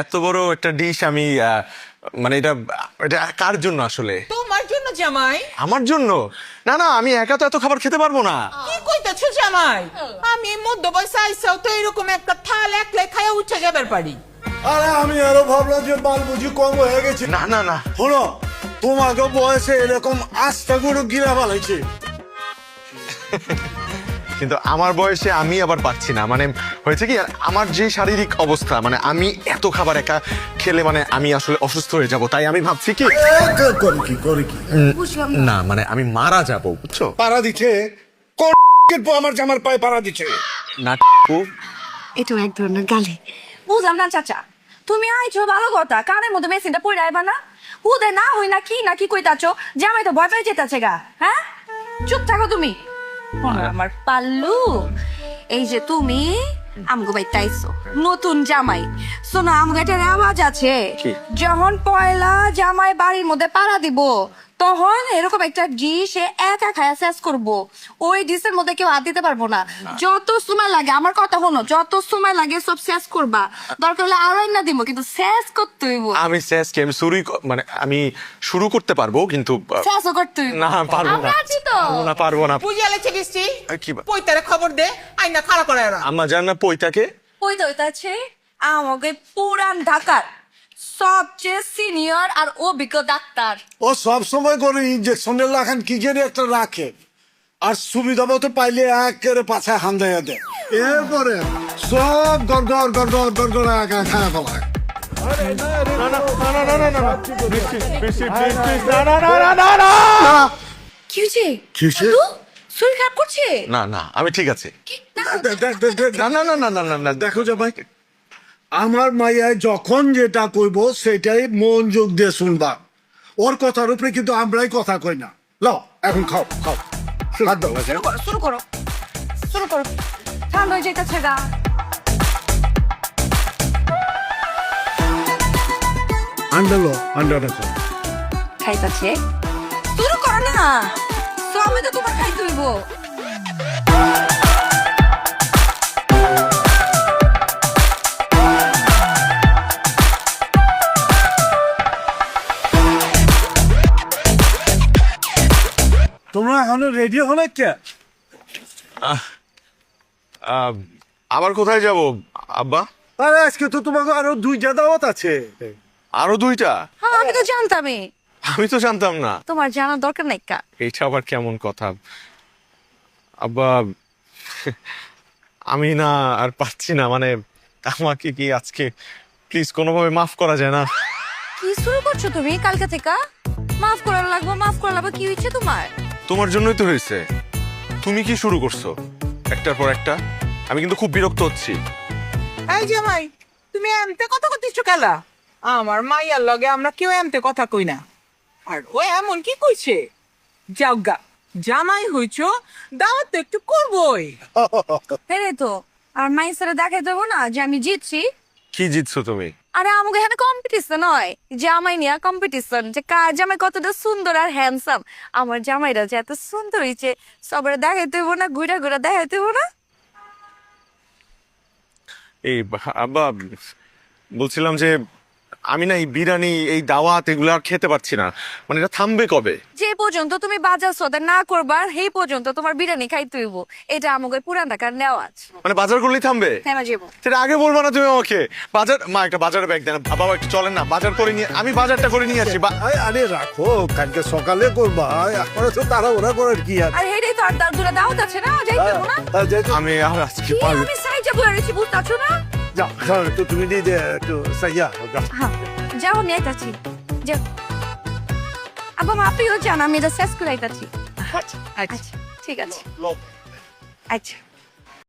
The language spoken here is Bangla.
এত বড় একটা ডিশ আমি মানে এটা এটা কার জন্য আসলে? তোমার জন্য জামাই। আমার জন্য? না না, আমি একা তো এত খাবার খেতে পারবো না। কি কইতাছো জামাই? আমি মধ্য বয়সে আইসাও তো এরকম একটা থাল একলাই খাইয়া উঠে যাবার পারি। আরে আমি আরো ভাবলাম যে বাল বুঝি কম হয়ে গেছে। না না না, শোনো, তোমাকে বয়সে এরকম আস্তা গরু গিরা বানাইছে। কিন্তু আমার বয়সে আমি আবার পারছি না। মানে হয়েছে কি, আমার যে শারীরিক অবস্থা, মানে আমি এত খাবার একা খেলে মানে আমি আসলে অসুস্থ হয়ে যাব। তাই আমি ভাবছি কি করে কি না, মানে আমি মারা যাব, বুঝছো? পাড়া দিচ্ছে আমার জামার পায়ে পাড়া দিচ্ছে। না এটাও এক ধরনের গালি। বুঝলাম না চাচা, তুমি আইছো ভালো কথা, কানের মধ্যে মেশিনটা পড়ে আইবা না। উদে না হই না কি কইতাছো? জামাই তো ভয় পেয়ে যেতেছে গা। হ্যাঁ, চুপ থাকো তুমি। আমার পাল্লু, এই যে তুমি আমগো বাইতে আইছো নতুন জামাই, শোনো আমগো একটা আওয়াজ আছে। যখন পয়লা জামাই বাড়ির মধ্যে পাড়া দিব, তখন এরকম একটা ডিশ একা খায়া শেষ করবো। ওই ডিশের মধ্যে কেউ হাত দিতে পারবো না। যত সময় লাগে, আমার কথা শোনো, যত সময় লাগে সব শেষ করবা। দরকার হলে আরো না দিব, কিন্তু শেষ করতে হইব। আমি শেষ কি, আমি মানে আমি শুরু করতে পারবো, কিন্তু শেষও করতে হইব। না পারবো না, আমরা আছি তো। পারবো না। বুঝিয়া লেছে বৃষ্টি, কি পয়তারে খবর দে, আইনা খাড়া করে এরা। আম্মা জান না পৈতাকে? ওই তো হইতাছে আমাকে পুরান ঢাকার সবচেয়ে সিনিয়র আর অভিজ্ঞ ডাক্তার। ও সব সময় করে ইঞ্জেকশনের লাখান কি জানি একটা রাখে, আর সুবিধা মতো পাইলে একেবারে পাছায় হান্দাইয়া দেয়। এরপরে সব গড়গড় গড়গড় গড়গড় একা খারাপ হয়। কি হয়েছে? কিসে? শরীর খারাপ করছে? না না, আমি ঠিক আছে। কি? না। না না না না না না না, দেখো জামাই, আমার মাইয়ায় যখন যেটা কইব সেটাই মনোযোগ দিয়ে শুনবা। ওর কথার উপরে কিন্তু আমরাই কথা কই না। লও এখন খাও খাও। হাত দাও। শুরু করো ঠান্ডা হয়ে যেতেছে গা। আন্ডা লো, আন্ডা রাখো। খাইতাছে, শুরু করো না। সবই তো তোমার খাইতে হইব। তোমরা এখনো রেডি হলে কে? আবার কোথায় যাব আব্বা? আরে আজকে তো তোমাকে আরো 2টা দাওয়াত আছে। আরো 2টা? হ্যাঁ, আমি তো জানতামই। আমি তো জানতাম না। তোমার জানার দরকার নাই কা। এইটা আবার কেমন কথা আব্বা? আমি না আর পাচ্ছি না, মানে আমাকে কি আজকে প্লিজ কোনোভাবে মাফ করা যায় না? কি শুরু করছো তুমি কালকে থেকে? মাফ করা লাগবে, কি হয়েছে তোমার? তোমার জন্যই তো হয়েছে। তুমি কি শুরু করছো একটার পর একটা? আমি কিন্তু খুব বিরক্ত হচ্ছি। এই জামাই, তুমি এমতে কথা কইতেছো কেলা? আমার মাইয়ার লগে আমরা কেউ এমতে কথা কই না। আর ও এমন কি কইছে? যাওগা, জামাই হইছো, দাওয়াত তো একটু করবই। হেরে তো আর মাইসারে দেখাই দেবো না যে আমি জিতছি। কি জিতছো তুমি? আরে আমাকে এখানে কম্পিটিশন হয়, জামাই নিয়ে কম্পিটিশন, যে কার জামাই কতটা সুন্দর আর হ্যান্ডসাম। আমার জামাইরা যে এত সুন্দর হয়েছে, সবার দেখাইতে হইব না, ঘুরা ঘুরা দেখাইতে হইব না। এই আব্বা, বলছিলাম যে আমি না এই বিরিয়ানি, এই দাওয়াত এগুলো আর খেতে পারছি না। মানে এটা থামবে কবে? যে পর্যন্ত তুমি বাজার সদা না করবার, সেই পর্যন্ত তোমার বিরিয়ানি খাইতে হইব। এটা আমাকে পুরান ঢাকার নেওয়াজ। মানে বাজার করলেই থামবে? হ্যাঁ যাবো। সেটা আগে বলবো না তুমি আমাকে? বাজার, মা একটা বাজারে ব্যাগ দেন। বাবা একটু চলেন না, বাজার করে নিয়ে, আমি বাজারটা করে নিয়ে আসি। আরে রাখো, কালকে সকালে করবা। এখন তো তারা ওরা করার কি আছে? আর হেডেই তো আর দুটা দাওয়াত আছে না, যাইতে হইব না। আমি আর আজকে কি পারবো। আমি সাই যাবো আর এসে বুঝতাছো না? যাও তো তুমি দিয়ে একটু সাইয়া হ্যাঁ, যাও আমি আইতাছি। যাও আব্বা, আপনিও যান, আমি এটা শেষ করে আইতাছি। আচ্ছা ঠিক আছে। আচ্ছা।